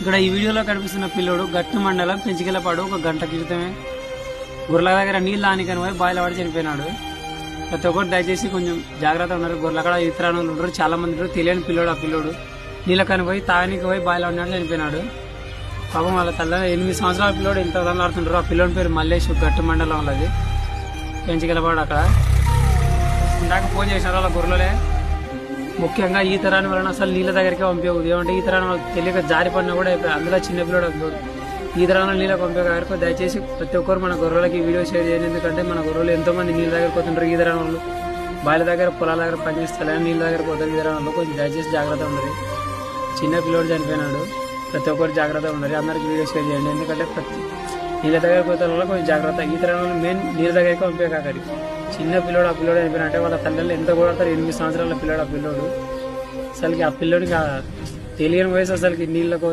ఇక్కడ ఈ వీడియోలో కనిపిస్తున్న పిల్లోడు గట్టు మండలం పెంచికెళ్ళపాడు ఒక గంట క్రితమే గొర్రెల దగ్గర నీళ్ళు ఆనికని పోయి బాయిల పడి చనిపోయినాడు. ప్రతి ఒక్కరు దయచేసి కొంచెం జాగ్రత్త ఉన్నారు. గొర్రెల కాడ ఇతరాలు ఉంటారు, చాలా మంది ఉంటారు. తెలియని పిల్లోడు ఆ పిల్లోడు నీళ్ళ కని పోయి తాగనికి పోయి బాయిల ఉన్నాడు, చనిపోయినాడు. పాపం వాళ్ళ తల్ల 8 సంవత్సరాల పిల్లోడు ఎంత ఆడుతుంటారు. ఆ పిల్లోడి పేరు మల్లేష్, గట్టు మండలం వాళ్ళది, పెంచికెళ్ళపాడు. అక్కడ ఇందాక ఫోన్ చేసినారు వాళ్ళ గొర్రెలే. ముఖ్యంగా ఈ తరాని వలన అసలు నీళ్ళ దగ్గరికి పంపించదు. ఏమంటే ఈ తరాన్ని వాళ్ళకి తెలియక జారి పడినా కూడా అయిపోయి, అందులో చిన్నపిల్లడు ఈ తరాన్ని నీళ్ళకి పంపించగారు. దయచేసి ప్రతి ఒక్కరు మన గొర్రెలకి వీడియో షేర్ చేయండి. ఎందుకంటే మన గొర్రెలు ఎంతో మంది నీళ్ళ దగ్గర పోతుంటారు. ఈ తరాని వాళ్ళు బాయిల దగ్గర పొలాల దగ్గర పనిచేస్తారు, నీళ్ళ దగ్గర పోతారు. ఈ తరాని వాళ్ళు కొంచెం దయచేసి జాగ్రత్త ఉండరు. చిన్న పిల్లోడు చనిపోయినాడు, ప్రతి ఒక్కరు జాగ్రత్త ఉండరు. అందరికి వీడియో షేర్ చేయండి. ఎందుకంటే నీళ్ళ దగ్గర పోతే వల్ల కొంచెం జాగ్రత్త. ఈ తరాని వాళ్ళు మెయిన్ నీళ్ళ దగ్గరికి పంపించక చిన్న పిల్లోడు ఆ పిల్లోడు చనిపోయినట్టే వాళ్ళ తల్లిదండ్రులు ఎంత కొడతారు. 8 సంవత్సరాల పిల్లోడు ఆ పిల్లోడు. అసలుకి ఆ పిల్లోడికి తెలియని వయసు, అసలుకి నీళ్ళకు